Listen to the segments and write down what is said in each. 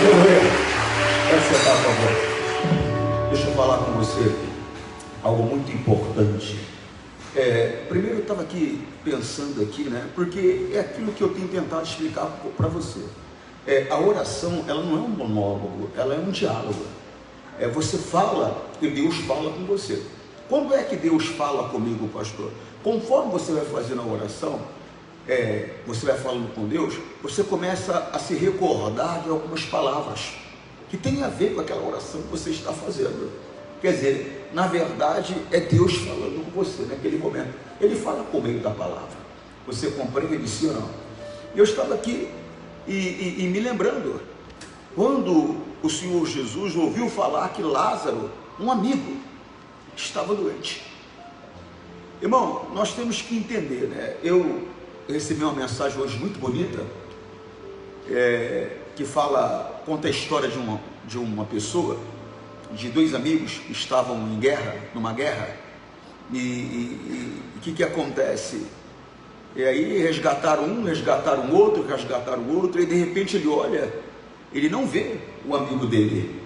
Aleluia. Vai sentar, por favor. Deixa eu falar com você algo muito importante. Primeiro eu estava aqui pensando aqui, né? Porque é aquilo que eu tenho tentado explicar para você. A oração, ela não é um monólogo, ela é um diálogo. Você fala e Deus fala com você. Quando é que Deus fala comigo, pastor? Conforme você vai fazendo a oração, você vai falando com Deus, você começa a se recordar de algumas palavras que tem a ver com aquela oração que você está fazendo. Quer dizer, na verdade é Deus falando com você naquele momento. Ele fala por meio da palavra. Você compreende sim ou não? Eu estava aqui e me lembrando, quando o Senhor Jesus ouviu falar que Lázaro, um amigo, estava doente. Irmão, nós temos que entender, né? Eu recebi uma mensagem hoje muito bonita, que conta a história de uma pessoa, de dois amigos que estavam numa guerra, e o que acontece? E aí resgataram o outro, e de repente ele olha, ele não vê o amigo dele,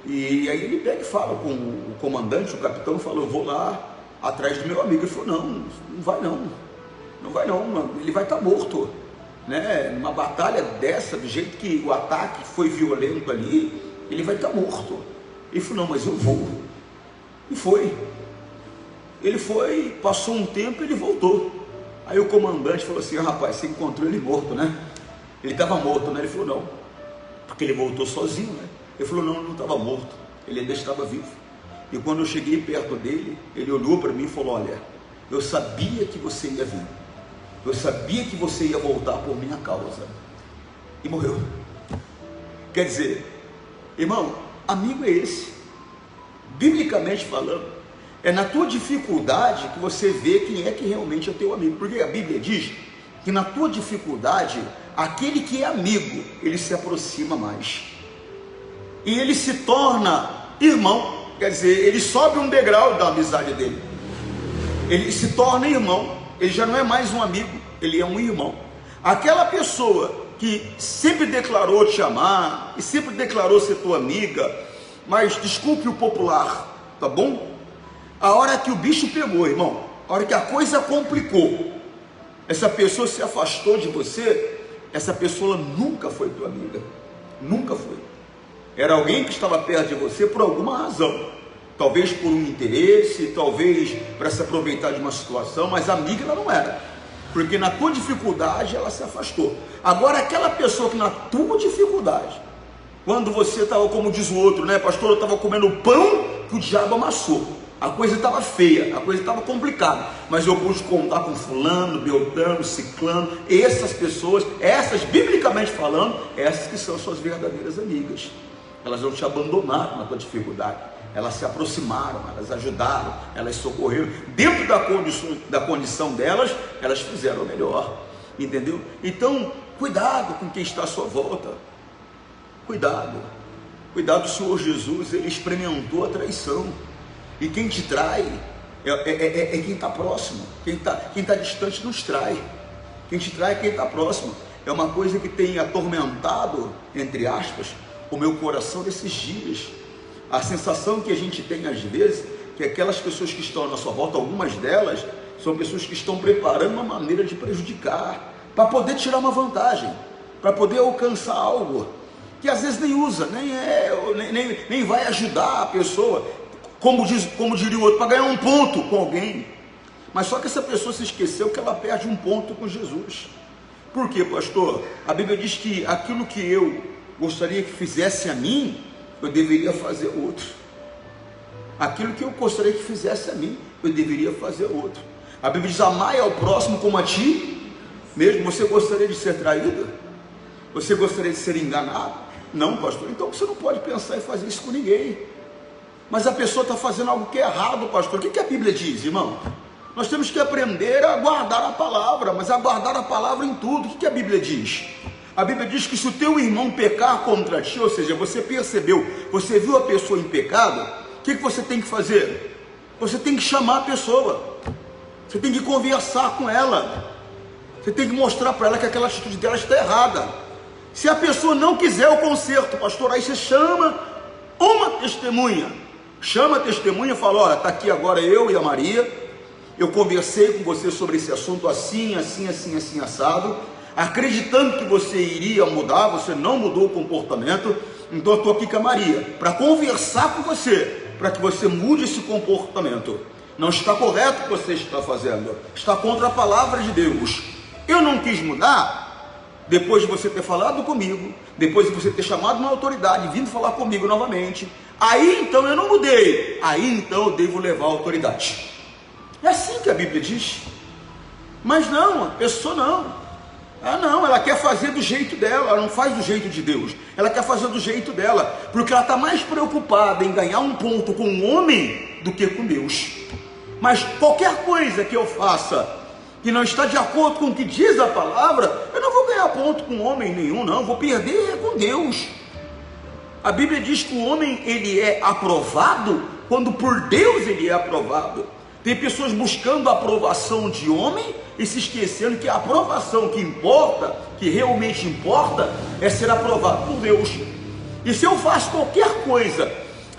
e aí ele pega e fala com o comandante, o capitão, fala: eu vou lá atrás do meu amigo. Ele falou: não vai não, ele vai estar morto, né? Numa batalha dessa, do jeito que o ataque foi violento ali, ele vai estar morto. Ele falou: não, mas eu vou. E foi. Ele foi, passou um tempo, ele voltou. Aí o comandante falou assim: rapaz, você encontrou ele morto, né? Ele estava morto, né? Ele falou: não, porque ele voltou sozinho, né? Ele falou: não estava morto, ele ainda estava vivo. E quando eu cheguei perto dele, ele olhou para mim e falou: olha, eu sabia que você ia vir, eu sabia que você ia voltar por minha causa. E morreu. Quer dizer, irmão, amigo é esse, biblicamente falando. É na tua dificuldade que você vê quem é que realmente é teu amigo. Porque a Bíblia diz que na tua dificuldade, aquele que é amigo, ele se aproxima mais, e ele se torna irmão. Quer dizer, ele sobe um degrau da amizade dele, ele se torna irmão. Ele já não é mais um amigo, ele é um irmão. Aquela pessoa que sempre declarou te amar, e sempre declarou ser tua amiga, mas desculpe o popular, tá bom? A hora que o bicho pegou, irmão, a hora que a coisa complicou, essa pessoa se afastou de você. Essa pessoa nunca foi tua amiga, nunca foi. Era alguém que estava perto de você por alguma razão, talvez por um interesse, talvez para se aproveitar de uma situação, mas amiga ela não era, porque na tua dificuldade ela se afastou. Agora aquela pessoa que na tua dificuldade, quando você estava, como diz o outro, né, pastor, eu estava comendo pão que o diabo amassou, a coisa estava feia, a coisa estava complicada, mas eu pude contar com fulano, beltrano, ciclano. Essas pessoas, essas biblicamente falando, essas que são suas verdadeiras amigas. Elas não te abandonaram na tua dificuldade, elas se aproximaram, elas ajudaram, elas socorreram. Dentro da condição delas, elas fizeram o melhor, entendeu? Então, cuidado com quem está à sua volta, cuidado. O Senhor Jesus, ele experimentou a traição, e quem te trai é quem está próximo. Quem está distante nos trai, quem te trai é quem está próximo. É uma coisa que tem atormentado, entre aspas, o meu coração nesses dias. A sensação que a gente tem às vezes, que aquelas pessoas que estão à nossa volta, algumas delas são pessoas que estão preparando uma maneira de prejudicar, para poder tirar uma vantagem, para poder alcançar algo, que às vezes nem usa, nem vai ajudar a pessoa, como diria o outro, para ganhar um ponto com alguém. Mas só que essa pessoa se esqueceu que ela perde um ponto com Jesus. Por quê, pastor? A Bíblia diz que aquilo que eu gostaria que fizesse a mim, eu deveria fazer outro. Aquilo que eu gostaria que fizesse a mim, eu deveria fazer outro. A Bíblia diz: amai ao próximo como a ti mesmo. Você gostaria de ser traído? Você gostaria de ser enganado? Não, pastor. Então você não pode pensar em fazer isso com ninguém. Mas a pessoa está fazendo algo que é errado, pastor. O que a Bíblia diz, irmão? Nós temos que aprender a guardar a palavra, mas a guardar a palavra em tudo. O que a Bíblia diz? A Bíblia diz que se o teu irmão pecar contra ti, ou seja, você percebeu, você viu a pessoa em pecado, o que você tem que fazer? Você tem que chamar a pessoa, você tem que conversar com ela, você tem que mostrar para ela que aquela atitude dela está errada. Se a pessoa não quiser o conserto, pastor, aí você chama uma testemunha, chama a testemunha e fala: olha, está aqui agora eu e a Maria, eu conversei com você sobre esse assunto assim, assim, assim, assim, assado, acreditando que você iria mudar, você não mudou o comportamento, então eu estou aqui com a Maria, para conversar com você, para que você mude esse comportamento. Não está correto o que você está fazendo, está contra a palavra de Deus. Eu não quis mudar, depois de você ter falado comigo, depois de você ter chamado uma autoridade, vindo falar comigo novamente, aí então eu não mudei, aí então eu devo levar a autoridade. É assim que a Bíblia diz. Mas não, a pessoa não. Não, ela quer fazer do jeito dela, ela não faz do jeito de Deus, ela quer fazer do jeito dela, porque ela está mais preocupada em ganhar um ponto com um homem do que com Deus. Mas qualquer coisa que eu faça que não está de acordo com o que diz a palavra, eu não vou ganhar ponto com homem nenhum, não, vou perder com Deus. A Bíblia diz que o homem ele é aprovado quando por Deus ele é aprovado. Tem pessoas buscando a aprovação de homem e se esquecendo que a aprovação que importa, que realmente importa, é ser aprovado por Deus. E se eu faço qualquer coisa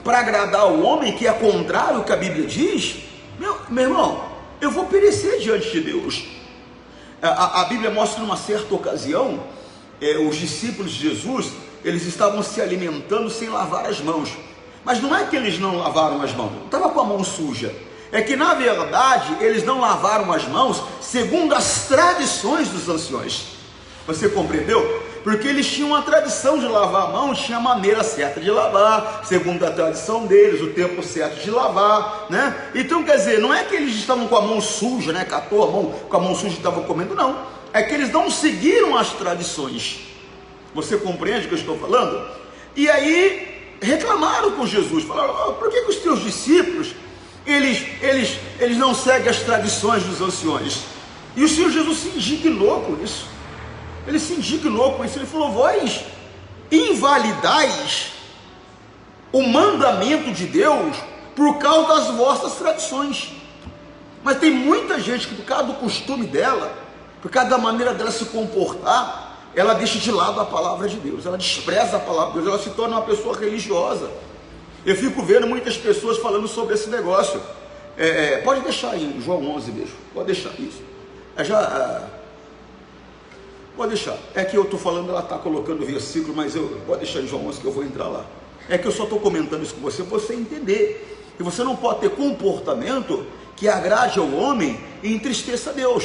para agradar o homem, que é contrário ao que a Bíblia diz, meu irmão, eu vou perecer diante de Deus. A Bíblia mostra numa certa ocasião, os discípulos de Jesus, eles estavam se alimentando sem lavar as mãos. Mas não é que eles não lavaram as mãos, não estava com a mão suja. É que na verdade eles não lavaram as mãos segundo as tradições dos anciões. Você compreendeu? Porque eles tinham uma tradição de lavar a mão, tinha a maneira certa de lavar, segundo a tradição deles, o tempo certo de lavar, né? Então quer dizer, não é que eles estavam com a mão suja, né? Catou a mão com a mão suja e estavam comendo, não. É que eles não seguiram as tradições. Você compreende o que eu estou falando? E aí reclamaram com Jesus, falaram: por que os teus discípulos eles não seguem as tradições dos anciões? E o Senhor Jesus se indignou com isso. Ele se indignou com isso. Ele falou: vós invalidais o mandamento de Deus por causa das vossas tradições. Mas tem muita gente que, por causa do costume dela, por causa da maneira dela se comportar, ela deixa de lado a palavra de Deus, ela despreza a palavra de Deus, ela se torna uma pessoa religiosa. Eu fico vendo muitas pessoas falando sobre esse negócio. Pode deixar aí, João 11, beijo. Pode deixar isso. Pode deixar. É que eu estou falando, ela está colocando o versículo, mas pode deixar em João 11 que eu vou entrar lá. É que eu só estou comentando isso com você, para você entender. Que você não pode ter comportamento que agrade ao homem e entristeça a Deus.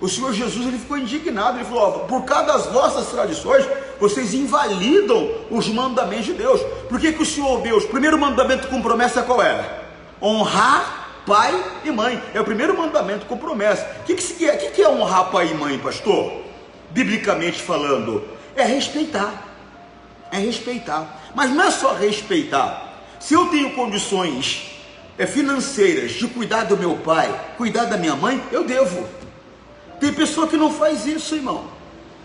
O Senhor Jesus, ele ficou indignado, ele falou: por causa das vossas tradições, vocês invalidam os mandamentos de Deus. Por que o Senhor Deus, o primeiro mandamento com promessa qual era? Honrar pai e mãe. É o primeiro mandamento com promessa. O que é honrar pai e mãe, pastor? Biblicamente falando, é respeitar. É respeitar. Mas não é só respeitar. Se eu tenho condições financeiras de cuidar do meu pai, cuidar da minha mãe, eu devo. Tem pessoa que não faz isso, irmão.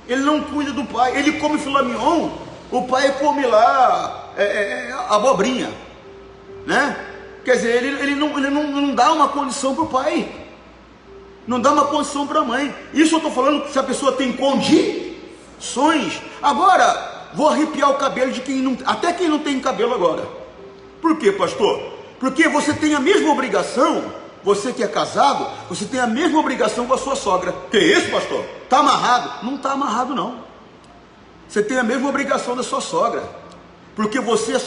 Ele não cuida do pai, ele come filé mignon, o pai come lá abobrinha, né? Quer dizer, ele não dá uma condição para o pai, não dá uma condição para a mãe. Isso eu estou falando que se a pessoa tem condições. Agora, vou arrepiar o cabelo de quem não, até quem não tem cabelo agora. Por quê, pastor? Porque você tem a mesma obrigação. Você que é casado, você tem a mesma obrigação com a sua sogra. Que isso, pastor? Está amarrado? Não está amarrado, não. Você tem a mesma obrigação da sua sogra. Porque você é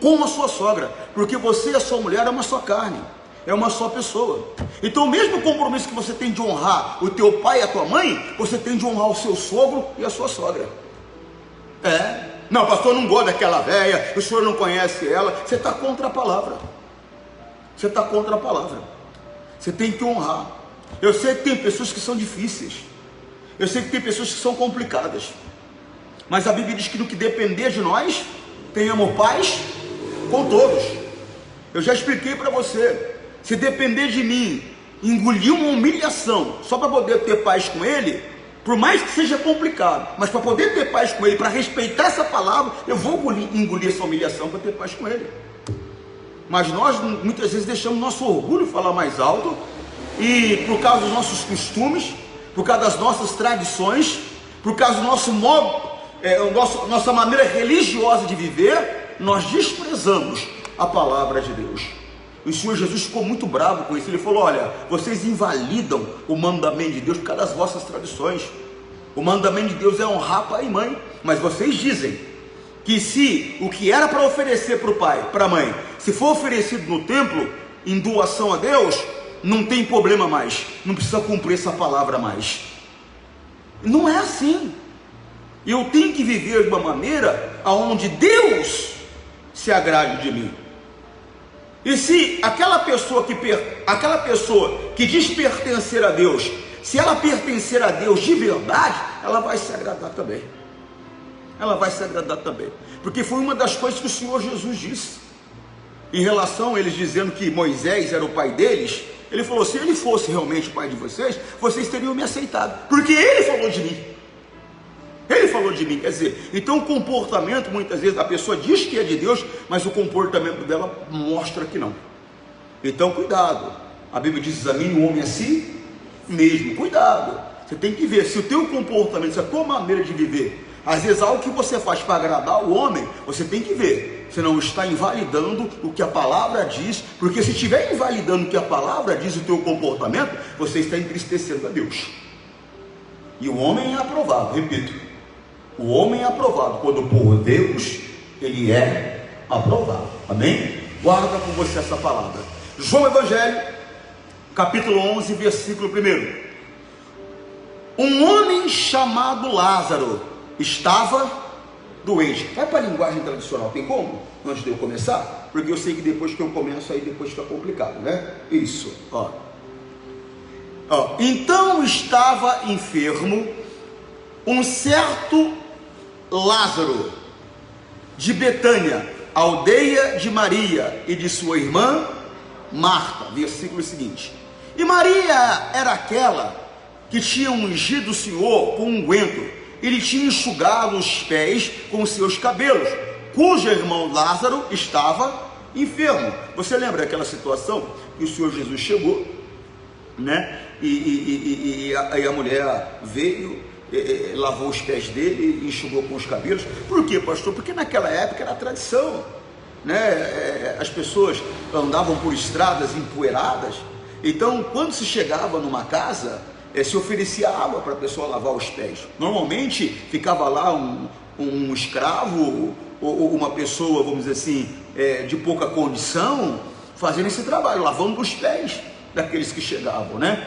com a sua sogra. Porque você e a sua mulher é uma só carne. É uma só pessoa. Então o mesmo compromisso que você tem de honrar o teu pai e a tua mãe, você tem de honrar o seu sogro e a sua sogra. Não, pastor, não gosta daquela velha, o senhor não conhece ela. Você está contra a palavra. Você está contra a palavra. Você tem que honrar. Eu sei que tem pessoas que são difíceis. Eu sei que tem pessoas que são complicadas. Mas a Bíblia diz que no que depender de nós, tenhamos paz com todos. Eu já expliquei para você. Se depender de mim, engolir uma humilhação só para poder ter paz com ele, por mais que seja complicado, mas para poder ter paz com ele, para respeitar essa palavra, eu vou engolir essa humilhação para ter paz com ele. Mas nós muitas vezes deixamos nosso orgulho falar mais alto, e por causa dos nossos costumes, por causa das nossas tradições, por causa do nosso modo nossa maneira religiosa de viver, nós desprezamos a palavra de Deus. O Senhor Jesus ficou muito bravo com isso. Ele falou: olha, vocês invalidam o mandamento de Deus por causa das vossas tradições. O mandamento de Deus é honrar pai e mãe, mas vocês dizem que se o que era para oferecer para o pai, para a mãe, se for oferecido no templo, em doação a Deus, não tem problema mais, não precisa cumprir essa palavra mais. Não é assim. Eu tenho que viver de uma maneira aonde Deus se agrade de mim. E se aquela pessoa que diz pertencer a Deus, se ela pertencer a Deus de verdade, ela vai se agradar também. Ela vai se agradar também. Porque foi uma das coisas que o Senhor Jesus disse. Em relação a eles dizendo que Moisés era o pai deles, ele falou: se ele fosse realmente o pai de vocês, vocês teriam me aceitado. Porque ele falou de mim. Ele falou de mim, quer dizer, então o comportamento, muitas vezes, a pessoa diz que é de Deus, mas o comportamento dela mostra que não. Então, cuidado. A Bíblia diz: examine o homem a si mesmo. Cuidado. Você tem que ver se o teu comportamento, se a tua maneira de viver, às vezes algo que você faz para agradar o homem, você tem que ver se não está invalidando o que a palavra diz, porque se estiver invalidando o que a palavra diz, o teu comportamento, você está entristecendo a Deus. E o homem é aprovado, repito, o homem é aprovado quando por Deus ele é aprovado. Amém? Guarda com você essa palavra. João Evangelho, capítulo 11, versículo 1. Um homem chamado Lázaro estava doente. Vai para a linguagem tradicional, tem como? Antes de eu começar? Porque eu sei que depois que eu começo, aí depois fica complicado, né? Isso, ó. Então estava enfermo um certo Lázaro de Betânia, aldeia de Maria e de sua irmã Marta. Versículo seguinte: e Maria era aquela que tinha ungido o Senhor com unguento, e lhe tinha enxugado os pés com os seus cabelos, cujo irmão Lázaro estava enfermo. Você lembra daquela situação que o Senhor Jesus chegou, né? E a mulher veio, lavou os pés dele, enxugou com os cabelos. Por quê, pastor? Porque naquela época era tradição, né? As pessoas andavam por estradas empoeiradas. Então, quando se chegava numa casa, se oferecia água para a pessoa lavar os pés. Normalmente ficava lá um escravo ou uma pessoa, vamos dizer assim, de pouca condição, fazendo esse trabalho, lavando os pés daqueles que chegavam, né?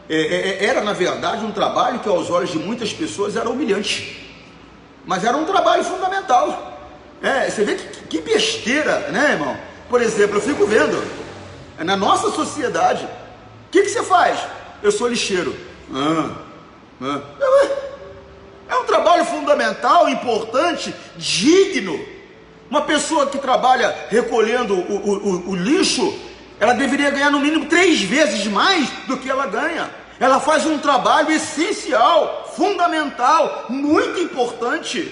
Era na verdade um trabalho que aos olhos de muitas pessoas era humilhante, mas era um trabalho fundamental. Você vê que besteira, né, irmão? Por exemplo, eu fico vendo na nossa sociedade, o que você faz? Eu sou lixeiro. É um trabalho fundamental, importante, digno. Uma pessoa que trabalha recolhendo o lixo, ela deveria ganhar no mínimo 3 vezes mais do que ela ganha. Ela faz um trabalho essencial, fundamental, muito importante.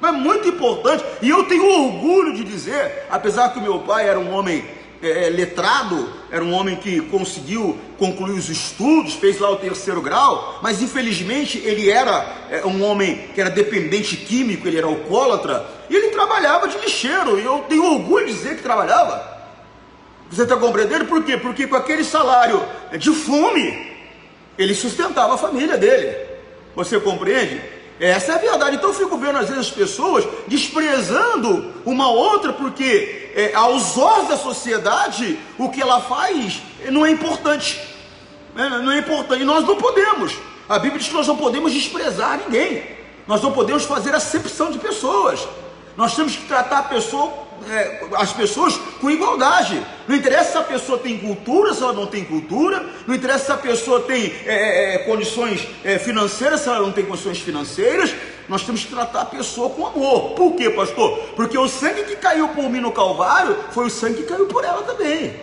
Mas muito importante. E eu tenho orgulho de dizer, apesar que o meu pai era um homem letrado, era um homem que conseguiu concluir os estudos, fez lá o 3º grau, mas infelizmente ele era um homem que era dependente químico, ele era alcoólatra, e ele trabalhava de lixeiro, e eu tenho orgulho de dizer que trabalhava. Você está compreendendo? Por quê? Porque com aquele salário de fome, ele sustentava a família dele. Você compreende? Essa é a verdade. Então eu fico vendo às vezes as pessoas desprezando uma outra, porque aos olhos da sociedade o que ela faz não é importante, não é importante, e nós não podemos. A Bíblia diz que nós não podemos desprezar ninguém, nós não podemos fazer acepção de pessoas, nós temos que tratar as pessoas com igualdade. Não interessa se a pessoa tem cultura, se ela não tem cultura, não interessa se a pessoa tem condições financeiras, se ela não tem condições financeiras. Nós temos que tratar a pessoa com amor. Por quê, pastor? Porque o sangue que caiu por mim no Calvário foi o sangue que caiu por ela também.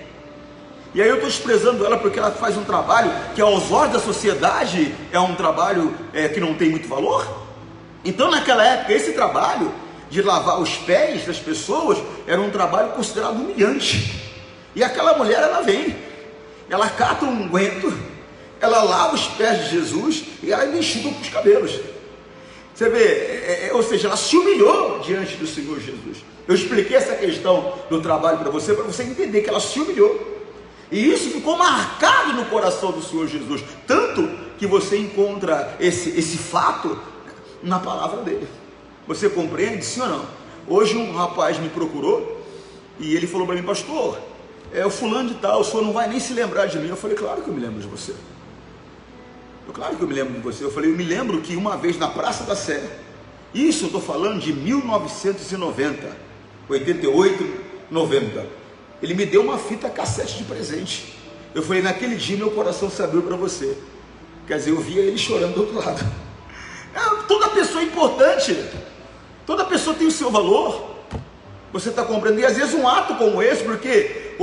E aí eu estou desprezando ela porque ela faz um trabalho que aos olhos da sociedade é um trabalho que não tem muito valor. Então naquela época esse trabalho de lavar os pés das pessoas era um trabalho considerado humilhante. E aquela mulher, ela vem, ela cata um unguento, ela lava os pés de Jesus e ela lhe enxuga com os cabelos. Você vê, ou seja, ela se humilhou diante do Senhor Jesus. Eu expliquei essa questão do trabalho para você entender que ela se humilhou. E isso ficou marcado no coração do Senhor Jesus. Tanto que você encontra esse fato na palavra dele. Você compreende, sim ou não? Hoje um rapaz me procurou e ele falou para mim: pastor, o fulano de tal, o senhor não vai nem se lembrar de mim. Eu falei: claro que eu me lembro de você. Claro que eu me lembro de você. Eu falei: eu me lembro que uma vez na Praça da Sé, isso eu estou falando de 1990, 88, 90, ele me deu uma fita cassete de presente. Eu falei: naquele dia meu coração se abriu para você. Quer dizer, eu via ele chorando do outro lado. Toda pessoa é importante, toda pessoa tem o seu valor. Você está compreendendo? E às vezes um ato como esse, porque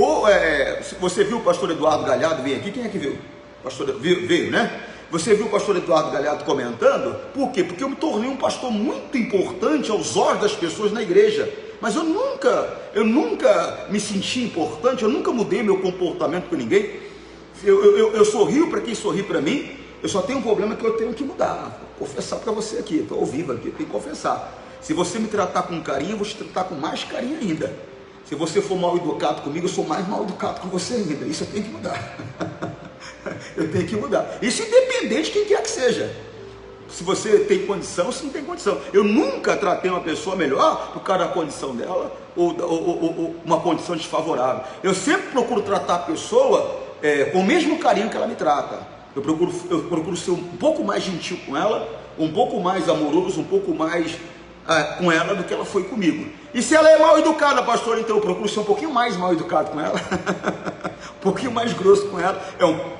você viu o pastor Eduardo Galhardo vir aqui? Quem é que viu? O pastor veio, né? Você viu o pastor Eduardo Galhardo comentando? Por quê? Porque eu me tornei um pastor muito importante aos olhos das pessoas na igreja. Mas eu nunca me senti importante, eu nunca mudei meu comportamento com ninguém. Eu sorrio para quem sorri para mim. Eu só tenho um problema que eu tenho que mudar. Vou confessar para você aqui, estou ao vivo aqui, tenho que confessar. Se você me tratar com carinho, eu vou te tratar com mais carinho ainda. Se você for mal educado comigo, eu sou mais mal educado com você ainda. Isso eu tenho que mudar. Eu tenho que mudar. Isso independente de quem quer que seja. Se você tem condição, se não tem condição. Eu nunca tratei uma pessoa melhor por causa da condição dela ou uma condição desfavorável. Eu sempre procuro tratar a pessoa com o mesmo carinho que ela me trata. Eu procuro ser um pouco mais gentil com ela, um pouco mais amoroso, um pouco mais com ela do que ela foi comigo. E se ela é mal educada, pastor, então eu procuro ser um pouquinho mais mal educado com ela. Um pouquinho mais grosso com ela.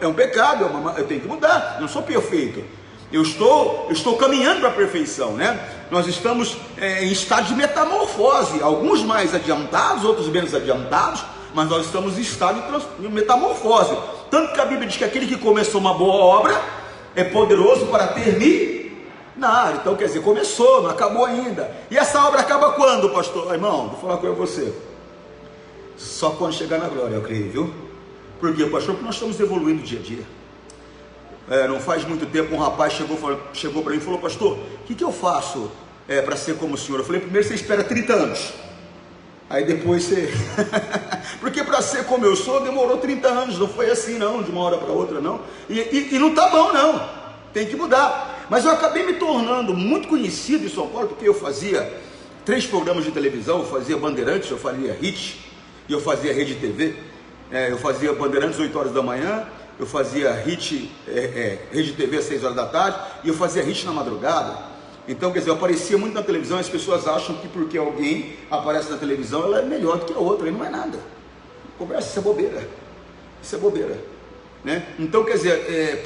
É um pecado, eu tenho que mudar. Eu não sou perfeito. Eu estou caminhando para a perfeição, né? Nós estamos em estado de metamorfose, alguns mais adiantados, outros menos adiantados, mas nós estamos em estado de metamorfose. Tanto que a Bíblia diz que aquele que começou uma boa obra é poderoso para terminar. Então, quer dizer, começou, não acabou ainda. E essa obra acaba quando, pastor? Irmão, vou falar com você. Só quando chegar na glória, eu creio, viu? Por quê, pastor? Porque nós estamos evoluindo dia a dia. Não faz muito tempo um rapaz chegou para mim e falou: pastor, o que eu faço para ser como o senhor? Eu falei: primeiro você espera 30 anos. Aí depois você... Porque para ser como eu sou, demorou 30 anos, não foi assim não, de uma hora para outra não. E não tá bom não, tem que mudar. Mas eu acabei me tornando muito conhecido em São Paulo, porque eu fazia 3 programas de televisão, eu fazia Bandeirantes, eu fazia Hit, e eu fazia Rede TV. Eu fazia Bandeirantes 8 horas da manhã, eu fazia Hit, Rede TV às 6 horas da tarde, e eu fazia Hit na madrugada. Então, quer dizer, eu aparecia muito na televisão, e as pessoas acham que porque alguém aparece na televisão, ela é melhor do que a outra, e não é nada. Conversa, isso é bobeira. Isso é bobeira. Né? Então, quer dizer,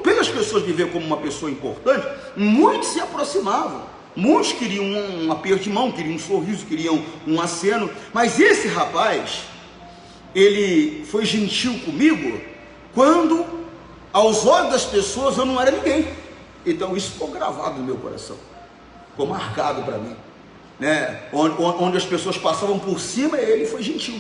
pelas pessoas me ver como uma pessoa importante, muitos se aproximavam. Muitos queriam um aperto de mão, queriam um sorriso, queriam um aceno. Mas esse rapaz, ele foi gentil comigo quando, aos olhos das pessoas, eu não era ninguém. Então isso ficou gravado no meu coração, ficou marcado para mim, né? Onde as pessoas passavam por cima, ele foi gentil,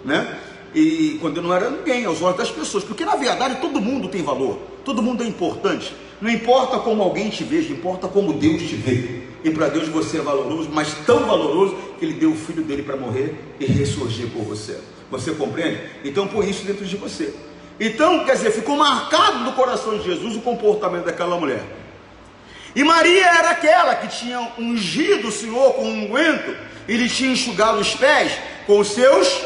né? E quando eu não era ninguém, aos olhos das pessoas, porque na verdade todo mundo tem valor, todo mundo é importante. Não importa como alguém te veja, importa como Deus te vê. E para Deus você é valoroso, mas tão valoroso que Ele deu o Filho dele para morrer e ressurgir por você. Você compreende? Então põe isso dentro de você. Então, quer dizer, ficou marcado no coração de Jesus o comportamento daquela mulher. E Maria era aquela que tinha ungido o Senhor com um unguento, e lhe tinha enxugado os pés com os seus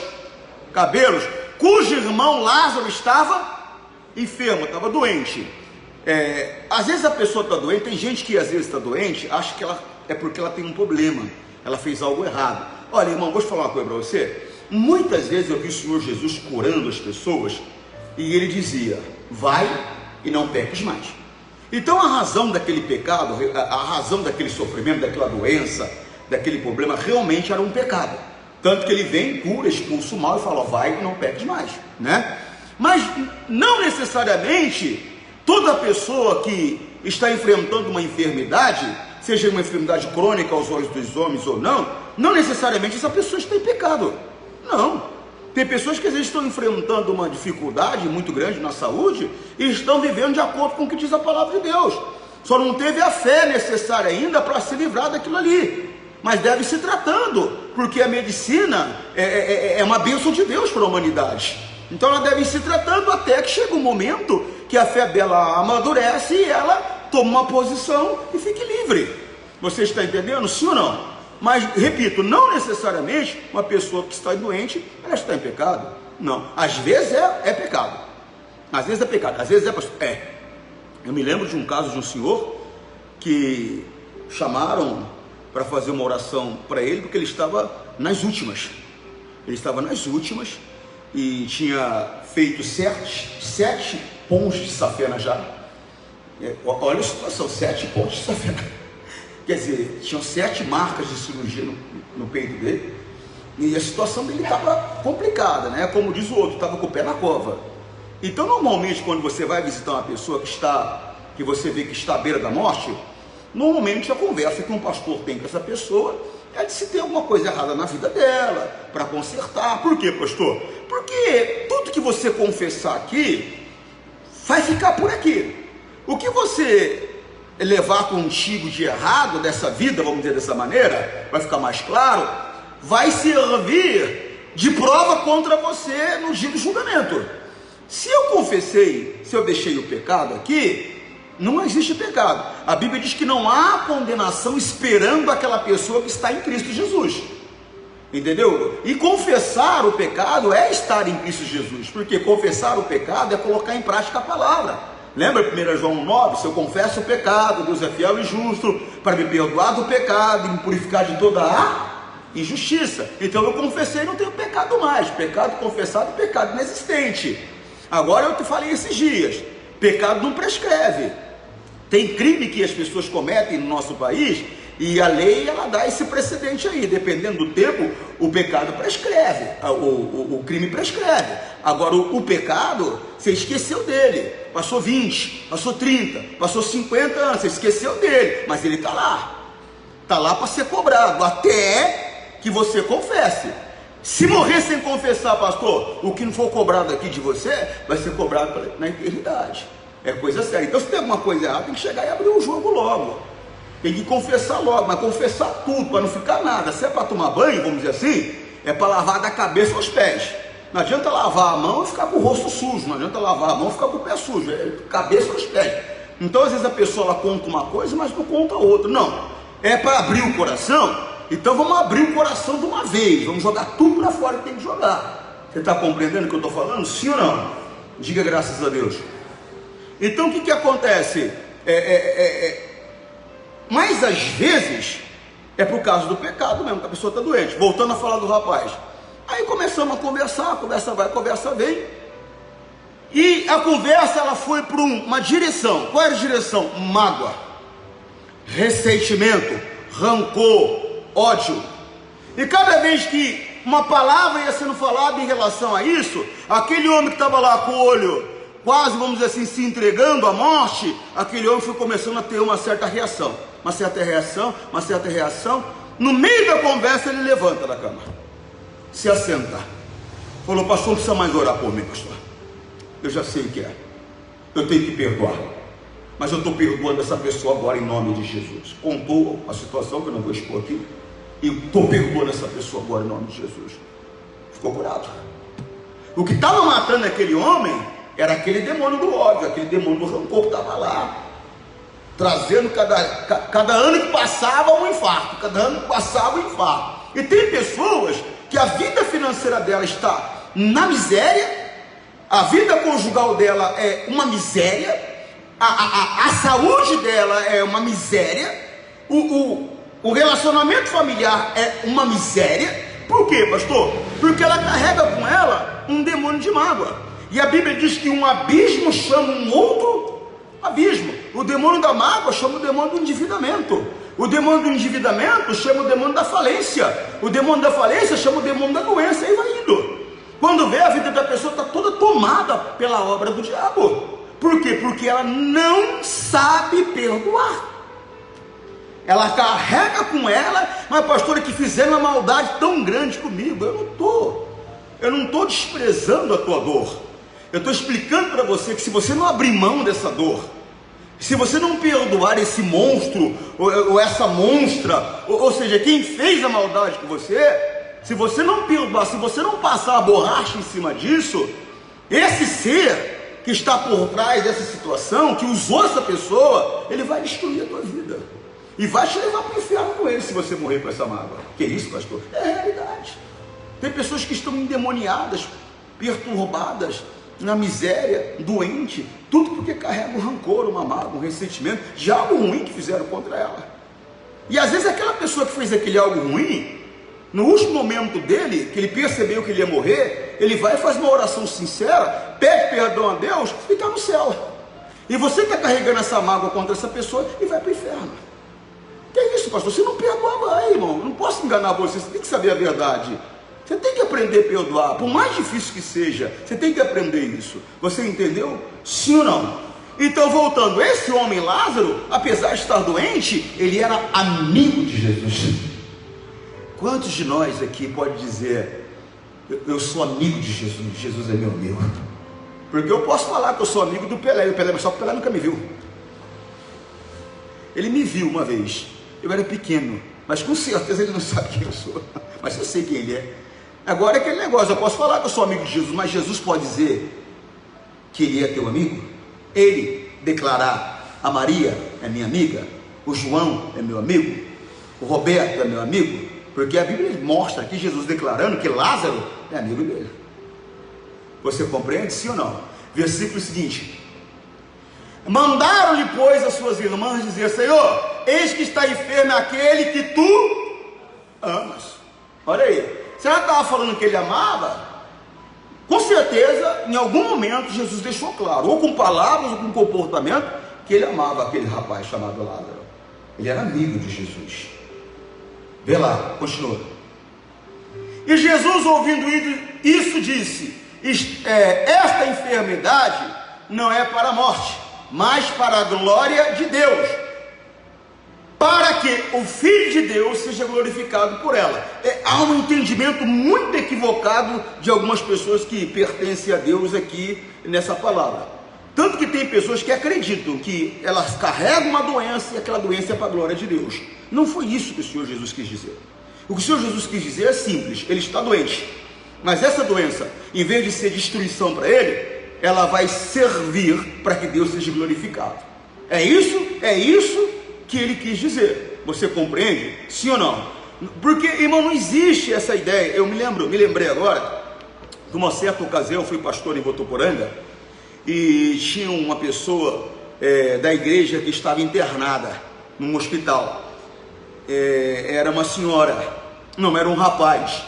cabelos, cujo irmão Lázaro estava enfermo, estava doente. Às vezes a pessoa está doente, tem gente que às vezes está doente, acha que é porque ela tem um problema, ela fez algo errado. Olha, irmão, vou te falar uma coisa para você. Muitas vezes eu vi o Senhor Jesus curando as pessoas, e ele dizia: vai e não peques mais. Então a razão daquele pecado, a razão daquele sofrimento, daquela doença, daquele problema, realmente era um pecado. Tanto que ele vem, cura, expulsa o mal e fala: vai e não peques mais, né? Mas não necessariamente toda pessoa que está enfrentando uma enfermidade, seja uma enfermidade crônica aos olhos dos homens ou não, não necessariamente essa pessoa está em pecado. Não. Tem pessoas que às vezes estão enfrentando uma dificuldade muito grande na saúde e estão vivendo de acordo com o que diz a palavra de Deus. Só não teve a fé necessária ainda para se livrar daquilo ali. Mas deve se tratando, porque a medicina é uma bênção de Deus para a humanidade. Então ela deve ir se tratando até que chega um momento que a fé dela amadurece e ela toma uma posição e fique livre. Você está entendendo? Sim ou não? Mas, repito, não necessariamente uma pessoa que está doente, ela está em pecado. Não. Às vezes é pecado. Às vezes é pecado. Às vezes é. Eu me lembro de um caso de um senhor que chamaram para fazer uma oração para ele, porque ele estava nas últimas. Ele estava nas últimas e tinha feito sete pontos de safena já. Olha a situação, 7 pontos de safena. Quer dizer, tinham 7 marcas de cirurgia no peito dele. E a situação dele estava complicada, né? Como diz o outro, estava com o pé na cova. Então, normalmente, quando você vai visitar uma pessoa que você vê que está à beira da morte, normalmente a conversa que um pastor tem com essa pessoa é de se tem alguma coisa errada na vida dela, para consertar. Por quê, pastor? Porque tudo que você confessar aqui vai ficar por aqui. O que você levar contigo de errado dessa vida, vamos dizer dessa maneira, vai ficar mais claro, vai servir de prova contra você no dia do julgamento. Se eu confessei, se eu deixei o pecado aqui, não existe pecado. A Bíblia diz que não há condenação esperando aquela pessoa que está em Cristo Jesus. Entendeu? E confessar o pecado é estar em Cristo Jesus, porque confessar o pecado é colocar em prática a palavra. Lembra 1 João 9? Se eu confesso o pecado, Deus é fiel e justo para me perdoar do pecado e me purificar de toda a injustiça. Então eu confessei e não tenho pecado mais. Pecado confessado e pecado inexistente. Agora eu te falei esses dias, pecado não prescreve. Tem crime que as pessoas cometem no nosso país e a lei ela dá esse precedente aí. Dependendo do tempo, o pecado prescreve, o crime prescreve. Agora o pecado, você esqueceu dele. Passou 20, passou 30, passou 50 anos, você esqueceu dele, mas ele está lá para ser cobrado, até que você confesse. Se morrer sem confessar, pastor, o que não for cobrado aqui de você, vai ser cobrado na eternidade. É coisa séria. Então se tem alguma coisa errada, tem que chegar e abrir o jogo logo. Tem que confessar logo, mas confessar tudo, para não ficar nada. Se é para tomar banho, vamos dizer assim, é para lavar da cabeça aos pés. Não adianta lavar a mão e ficar com o rosto sujo, não adianta lavar a mão e ficar com o pé sujo, é cabeça aos pés. Então às vezes a pessoa ela conta uma coisa, mas não conta outra. Não, é para abrir o coração, então vamos abrir o coração de uma vez, vamos jogar tudo para fora que tem que jogar. Você está compreendendo o que eu estou falando? Sim ou não? Diga graças a Deus. Então o que acontece? Mas às vezes é por causa do pecado mesmo, que a pessoa está doente. Voltando a falar do rapaz, aí começamos a conversar, a conversa vai, a conversa vem, e a conversa ela foi para uma direção. Qual era a direção? Mágoa, ressentimento, rancor, ódio. E cada vez que uma palavra ia sendo falada em relação a isso, aquele homem que estava lá com o olho quase, vamos dizer assim, se entregando à morte, aquele homem foi começando a ter uma certa reação. Uma certa reação. No meio da conversa ele levanta da cama, se assenta, falou: pastor, não precisa mais orar por mim, pastor, eu já sei o que é, eu tenho que perdoar, mas eu estou perdoando essa pessoa agora em nome de Jesus. Contou a situação que eu não vou expor aqui, e estou perdoando essa pessoa agora em nome de Jesus. Ficou curado. O que estava matando aquele homem era aquele demônio do ódio, aquele demônio do rancor que estava lá, trazendo cada ano que passava um infarto, cada ano que passava um infarto. E tem pessoas que a vida financeira dela está na miséria, a vida conjugal dela é uma miséria, a saúde dela é uma miséria, o relacionamento familiar é uma miséria. Por quê, pastor? Porque ela carrega com ela um demônio de mágoa. E a Bíblia diz que um abismo chama um outro abismo. O demônio da mágoa chama o demônio do endividamento. O demônio do endividamento chama o demônio da falência. O demônio da falência chama o demônio da doença. E vai indo. Quando vê, a vida da pessoa está toda tomada pela obra do diabo. Por quê? Porque ela não sabe perdoar. Ela carrega com ela, mas pastora, que fizeram uma maldade tão grande comigo. Eu não estou desprezando a tua dor. Eu estou explicando para você que se você não abrir mão dessa dor, Se você não perdoar esse monstro, ou essa monstra, ou seja, quem fez a maldade com você, se você não perdoar, se você não passar a borracha em cima disso, esse ser que está por trás dessa situação, que usou essa pessoa, ele vai destruir a tua vida. E vai te levar para o inferno com ele, se você morrer com essa mágoa. Que isso, pastor? É a realidade. Tem pessoas que estão endemoniadas, perturbadas, na miséria, doente, tudo porque carrega um rancor, uma mágoa, um ressentimento de algo ruim que fizeram contra ela. E às vezes aquela pessoa que fez aquele algo ruim, no último momento dele, que ele percebeu que ele ia morrer, ele vai e faz uma oração sincera, pede perdão a Deus e está no céu. E você está carregando essa mágoa contra essa pessoa e vai para o inferno. Que é isso, pastor? Você não perdoa, vai, irmão. Eu não posso enganar você, você tem que saber a verdade. Você tem que aprender a perdoar, por mais difícil que seja, você tem que aprender isso. Você entendeu? Sim ou não? Então, voltando, esse homem Lázaro, apesar de estar doente, ele era amigo de Jesus. Quantos de nós aqui pode dizer, eu sou amigo de Jesus, Jesus é meu amigo? Porque eu posso falar que eu sou amigo do Pelé, mas só que o Pelé nunca me viu. Ele me viu uma vez, eu era pequeno, mas com certeza ele não sabe quem eu sou, mas eu sei quem ele é. Agora é aquele negócio, eu posso falar que eu sou amigo de Jesus, mas Jesus pode dizer que ele é teu amigo? Ele declarar, a Maria é minha amiga, o João é meu amigo, o Roberto é meu amigo, porque a Bíblia mostra aqui Jesus declarando que Lázaro é amigo dele. Você compreende, sim ou não? Versículo seguinte: mandaram-lhe, pois, as suas irmãs dizer, Senhor, eis que está enfermo aquele que tu amas. Olha aí, se ela estava falando que ele amava, com certeza, em algum momento, Jesus deixou claro, ou com palavras, ou com comportamento, que ele amava aquele rapaz chamado Lázaro. Ele era amigo de Jesus. Vê lá, continua. E Jesus, ouvindo isso, disse, esta enfermidade não é para a morte, mas para a glória de Deus, para que o Filho de Deus seja glorificado por ela. Há um entendimento muito equivocado de algumas pessoas que pertencem a Deus aqui nessa palavra. Tanto que tem pessoas que acreditam que elas carregam uma doença e aquela doença é para a glória de Deus. Não foi isso que o Senhor Jesus quis dizer. O que o Senhor Jesus quis dizer é simples, ele está doente, mas essa doença, em vez de ser destruição para ele, ela vai servir para que Deus seja glorificado. É isso que ele quis dizer. Você compreende? Sim ou não? Porque, irmão, não existe essa ideia. Eu me lembrei agora, de uma certa ocasião, eu fui pastor em Votuporanga, e tinha uma pessoa da igreja que estava internada num hospital. Era uma senhora, não, era um rapaz,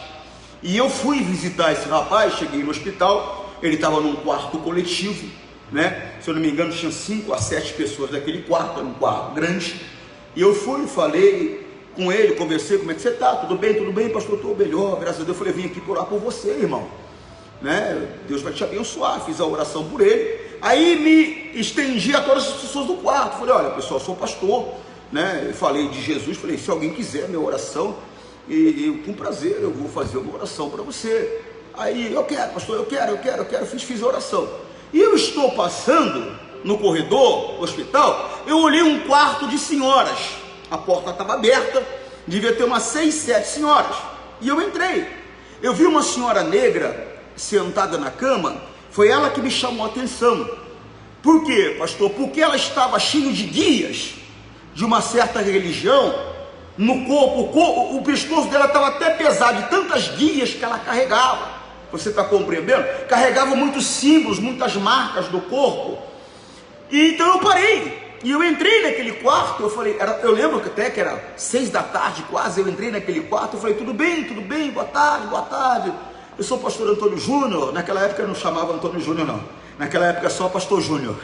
e eu fui visitar esse rapaz. Cheguei no hospital, ele estava num quarto coletivo, né? Se eu não me engano, tinha 5 a 7 pessoas naquele quarto, era um quarto grande, e eu fui, falei com ele, conversei, como é que você está? Tudo bem, pastor? Estou melhor, graças a Deus. Eu falei, vim aqui orar por você, irmão, né? Deus vai te abençoar. Fiz a oração por ele, aí me estendi a todas as pessoas do quarto, falei, olha pessoal, eu sou pastor, né? Falei de Jesus, falei, se alguém quiser minha oração, e com prazer eu vou fazer uma oração para você. Aí, eu quero, pastor, eu quero, fiz a oração. E eu estou passando no corredor do hospital, eu olhei um quarto de senhoras, a porta estava aberta, devia ter umas 6, 7 senhoras, e eu entrei. Eu vi uma senhora negra sentada na cama, foi ela que me chamou a atenção. Por quê, pastor? Porque ela estava cheia de guias de uma certa religião no corpo, o pescoço dela estava até pesado de tantas guias que ela carregava. Você está compreendendo? Carregava muitos símbolos, muitas marcas do corpo. E então eu parei, e eu entrei naquele quarto. Eu falei, eu lembro que até que era 6 da tarde quase, eu entrei naquele quarto. Eu falei, tudo bem, boa tarde. Eu sou o pastor Antônio Júnior. Naquela época eu não chamava Antônio Júnior não, naquela época só pastor Júnior.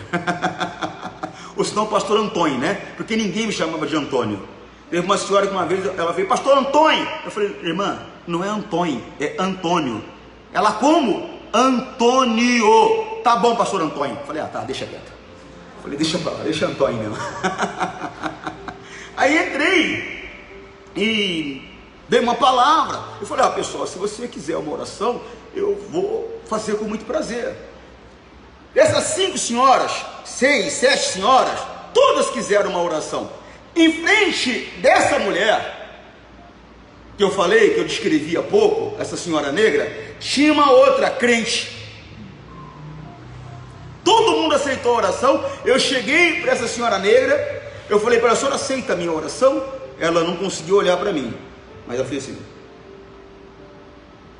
Ou senão pastor Antônio, né? Porque ninguém me chamava de Antônio. Teve uma senhora que uma vez ela veio, pastor Antônio. Eu falei, irmã, não é Antônio, é Antônio. Ela, como? Antônio. Tá bom, pastor Antônio. Eu falei, tá, deixa quieto. Eu falei, deixa pra lá, deixa Antônio mesmo. Aí entrei e dei uma palavra. Eu falei, pessoal, se você quiser uma oração, eu vou fazer com muito prazer. Essas 5 senhoras, 6, 7 senhoras, Todas quiseram uma oração. Em frente dessa mulher que eu falei, que eu descrevi há pouco, essa senhora negra, tinha uma outra crente. Todo mundo aceitou a oração. Eu cheguei para essa senhora negra, eu falei para ela: a senhora aceita a minha oração? Ela não conseguiu olhar para mim, mas eu fiz assim.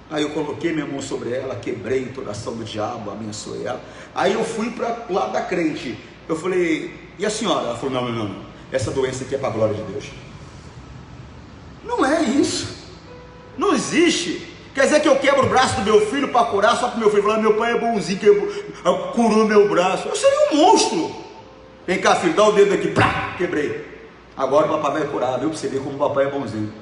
Aí eu coloquei minha mão sobre ela, quebrei toda a ação do diabo, abençoei ela. Aí eu fui para o lado da crente. Eu falei: e a senhora? Ela falou: não, essa doença aqui é para a glória de Deus. Não é isso, não existe. Quer dizer que eu quebro o braço do meu filho para curar, só para o meu filho falar: meu pai é bonzinho, curou meu braço. Eu seria um monstro. Vem cá, filho, dá o dedo aqui, pá, quebrei. Agora o papai vai curar, viu, para você ver como o papai é bonzinho.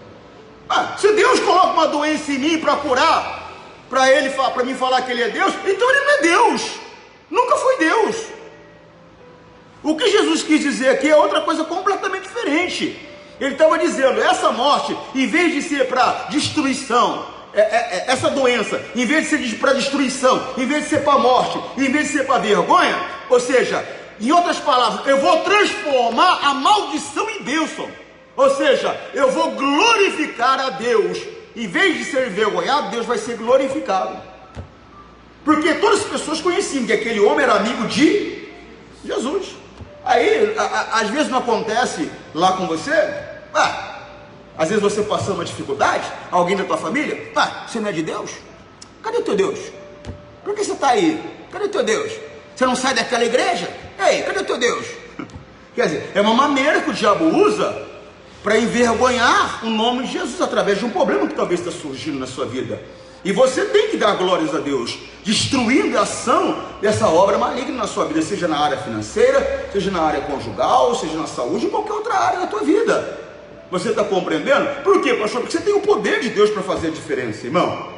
Se Deus coloca uma doença em mim para curar, para mim falar que Ele é Deus, então Ele não é Deus, nunca foi Deus. O que Jesus quis dizer aqui é outra coisa completamente diferente. Ele estava dizendo: essa morte, em vez de ser para destruição, essa doença, em vez de ser para destruição, em vez de ser para morte, em vez de ser para vergonha, ou seja, em outras palavras, eu vou transformar a maldição em bênção. Ou seja, eu vou glorificar a Deus. Em vez de ser envergonhado, Deus vai ser glorificado. Porque todas as pessoas conheciam que aquele homem era amigo de Jesus. Aí, às vezes não acontece lá com você. Às vezes você passando uma dificuldade, alguém da tua família: você não é de Deus? Cadê o teu Deus? Por que você está aí? Cadê o teu Deus? Você não sai daquela igreja? Ei, cadê o teu Deus? Quer dizer, é uma maneira que o diabo usa para envergonhar o nome de Jesus, através de um problema que talvez está surgindo na sua vida. E você tem que dar glórias a Deus, destruindo a ação dessa obra maligna na sua vida, seja na área financeira, seja na área conjugal, seja na saúde, ou qualquer outra área da tua vida. Você está compreendendo? Por quê, pastor? Porque você tem o poder de Deus para fazer a diferença, irmão.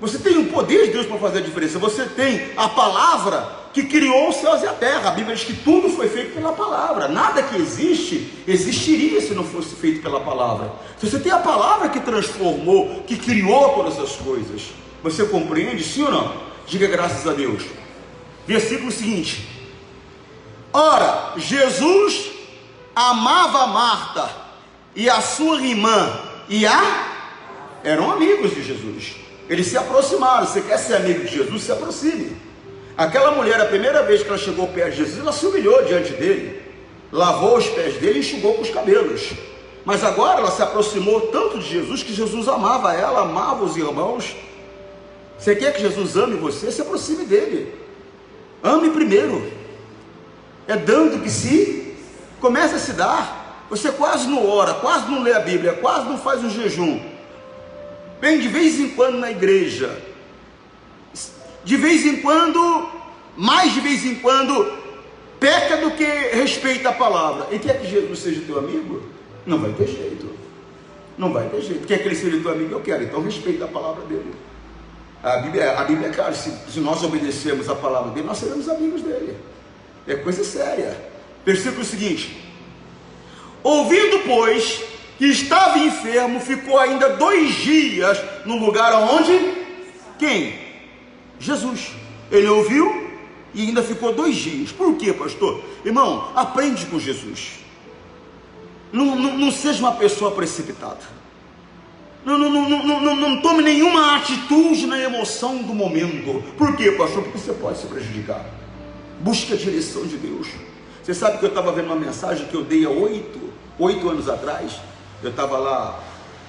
Você tem o poder de Deus para fazer a diferença. Você tem a palavra que criou os céus e a terra. A Bíblia diz que tudo foi feito pela palavra. Nada que existe, existiria se não fosse feito pela palavra. Se você tem a palavra que transformou, que criou todas as coisas, você compreende, sim ou não? Diga graças a Deus. Versículo seguinte: ora, Jesus amava Marta e a sua irmã eram amigos de Jesus. Eles se aproximaram. Você quer ser amigo de Jesus? Se aproxime. Aquela mulher, a primeira vez que ela chegou perto de Jesus, ela se humilhou diante dele, lavou os pés dele e enxugou com os cabelos. Mas agora ela se aproximou tanto de Jesus, que Jesus amava ela, amava os irmãos. Você quer que Jesus ame você? Se aproxime dele. Ame primeiro. É dando que se começa a se dar. Você quase não ora, quase não lê a Bíblia, quase não faz um jejum. Vem de vez em quando na igreja, de vez em quando, mais de vez em quando, peca do que respeita a palavra. E quer que Jesus seja teu amigo? Não vai ter jeito. Não vai ter jeito. Quer que ele seja teu amigo? Eu quero. Então respeita a palavra dele. A Bíblia é clara. Se nós obedecermos a palavra dele, nós seremos amigos dele. É coisa séria. Versículo seguinte: ouvindo, pois, que estava enfermo, ficou ainda 2 dias no lugar onde? Quem? Jesus. Ele ouviu e ainda ficou 2 dias. Por quê, pastor? Irmão, aprende com Jesus. Não seja uma pessoa precipitada. Não tome nenhuma atitude na emoção do momento. Por quê, pastor? Porque você pode se prejudicar. Busque a direção de Deus. Você sabe que eu estava vendo uma mensagem que eu dei há 8 anos atrás. Eu estava lá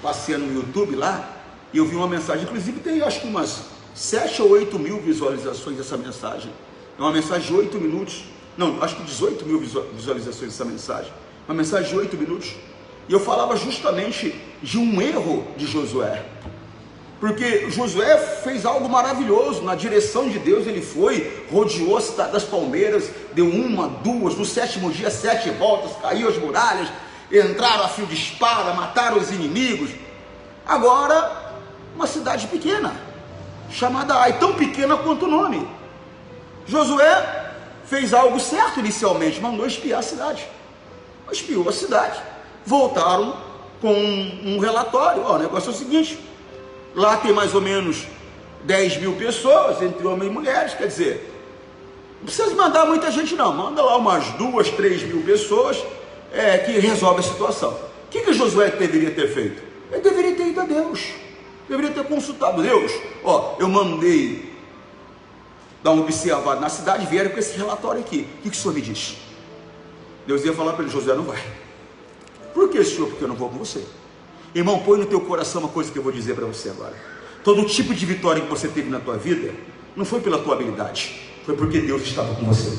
passeando no YouTube lá, e eu vi uma mensagem, inclusive tem acho que umas 7 ou 8 mil visualizações dessa mensagem. É uma mensagem de 8 minutos, não, acho que 18 mil visualizações dessa mensagem. Uma mensagem de 8 minutos. E eu falava justamente de um erro de Josué. Porque Josué fez algo maravilhoso, na direção de Deus ele foi, rodeou a cidade das palmeiras, deu 1, 2, no 7º dia 7 voltas, caiu as muralhas, entraram a fio de espada, mataram os inimigos. Agora, uma cidade pequena, chamada Ai, tão pequena quanto o nome. Josué fez algo certo inicialmente, mandou espiar a cidade. Espiou a cidade. Voltaram com um relatório. O negócio é o seguinte: lá tem mais ou menos 10 mil pessoas, entre homens e mulheres. Quer dizer, Não precisa mandar muita gente não, manda lá umas 2, 3 mil pessoas que resolve a situação. O que Josué deveria ter feito? Ele deveria ter ido a Deus, deveria ter consultado Deus. Ó, eu mandei dar um observado na cidade, vieram com esse relatório aqui, o que o senhor me diz? Deus ia falar para ele: Josué, não vai. Por que, senhor? Porque eu não vou com você. Irmão, põe no teu coração uma coisa que eu vou dizer para você agora. Todo tipo de vitória que você teve na tua vida, não foi pela tua habilidade, foi porque Deus estava com você.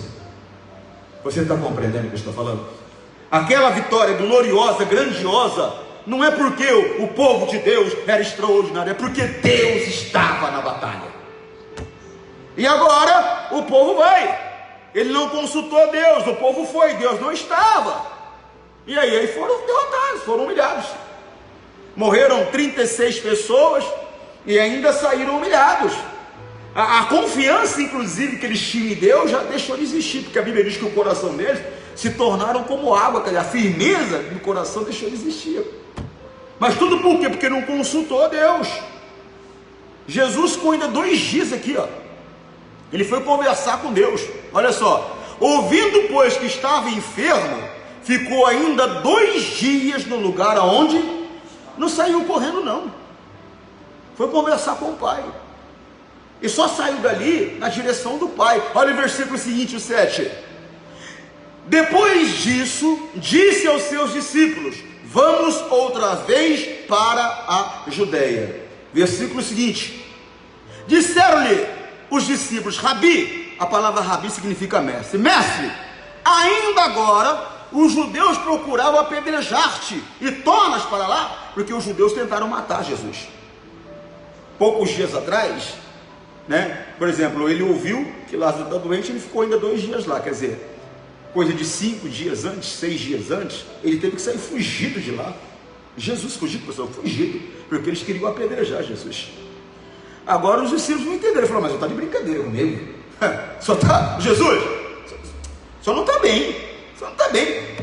Você está compreendendo o que eu estou falando? Aquela vitória gloriosa, grandiosa, não é porque o povo de Deus era extraordinário, é porque Deus estava na batalha. E agora o povo vai. Ele não consultou Deus, o povo foi, Deus não estava. E aí foram derrotados, foram humilhados. Morreram 36 pessoas e ainda saíram humilhados. A confiança, inclusive, que eles tinham em Deus já deixou de existir, porque a Bíblia diz que o coração deles se tornaram como água, quer dizer, a firmeza do coração deixou de existir. Mas tudo por quê? Porque não consultou a Deus. Jesus ficou ainda 2 dias aqui, ó. Ele foi conversar com Deus. Olha só, ouvindo pois que estava enfermo, ficou ainda 2 dias no lugar aonde não saiu correndo não. Foi conversar com o Pai. E só saiu dali na direção do Pai. Olha o versículo seguinte, o 7. Depois disso, disse aos seus discípulos: vamos outra vez para a Judeia. Versículo seguinte. Disseram-lhe os discípulos: Rabi, a palavra Rabi significa mestre. Mestre, ainda agora os judeus procuravam apedrejar-te e tornas para lá, porque os judeus tentaram matar Jesus. Poucos dias atrás, por exemplo, ele ouviu que Lázaro está doente, ele ficou ainda 2 dias lá, quer dizer, coisa de 5 dias antes, 6 dias antes, ele teve que sair fugido de lá. Jesus fugido, pessoal, fugido, porque eles queriam apedrejar Jesus. Agora os discípulos não entenderam, falaram: mas eu estou de brincadeira comigo, só está, Jesus, só não está bem, só não está bem.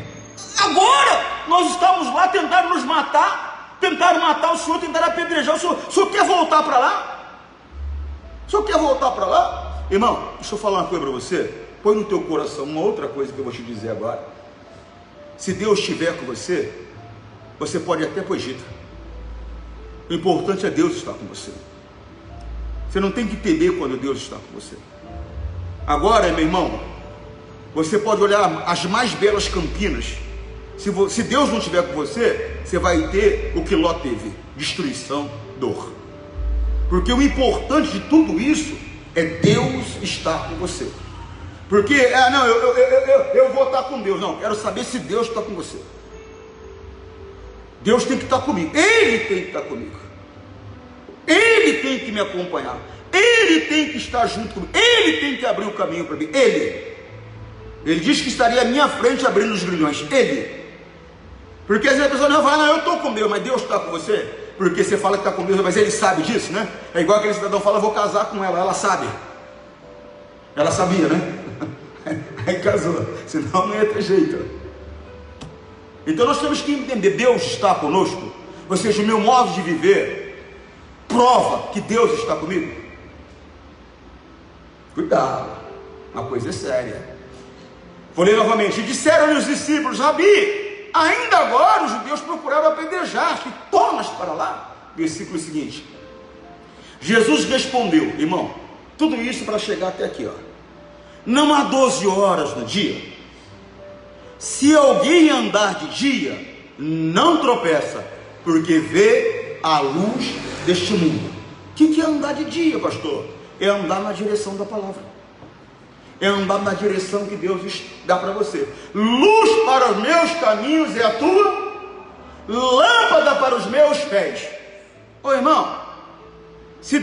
Agora nós estamos lá, tentaram nos matar, tentaram matar o Senhor, tentaram apedrejar o Senhor quer voltar para lá? O Senhor quer voltar para lá? Irmão, deixa eu falar uma coisa para você, põe no teu coração uma outra coisa que eu vou te dizer agora. Se Deus estiver com você, você pode ir até para o Egito. O importante é Deus estar com você. Você não tem que temer quando Deus está com você. Agora, meu irmão, você pode olhar as mais belas campinas. Se Deus não estiver com você, você vai ter o que Ló teve: destruição, dor. Porque o importante de tudo isso é Deus estar com você. Porque, eu vou estar com Deus. Não, quero saber se Deus está com você. Deus tem que estar comigo. Ele tem que estar comigo. Ele tem que me acompanhar. Ele tem que estar junto comigo. Ele tem que abrir o caminho para mim. Ele diz que estaria à minha frente abrindo os grilhões. Ele. Porque às vezes a pessoa não fala: não, eu estou com Deus, mas Deus está com você. Porque você fala que está com Deus, mas ele sabe disso, né? É igual aquele cidadão fala: vou casar com ela. Ela sabe. Ela sabia, né? Aí casou. Senão não ia ter jeito. Então nós temos que entender: Deus está conosco. Ou seja, o meu modo de viver prova que Deus está comigo. Cuidado, uma coisa é séria. Vou ler novamente. Disseram-lhe os discípulos: Rabi, ainda agora os judeus procuraram apedrejar-te, tornas para lá. Versículo seguinte. Jesus respondeu, irmão, tudo isso para chegar até aqui, ó. Não há 12 horas no dia? Se alguém andar de dia, não tropeça, porque vê a luz deste mundo. O que é andar de dia, pastor? É andar na direção da palavra. É andar na direção que Deus dá para você. Luz para os meus caminhos é a tua lâmpada para os meus pés. Ô irmão, se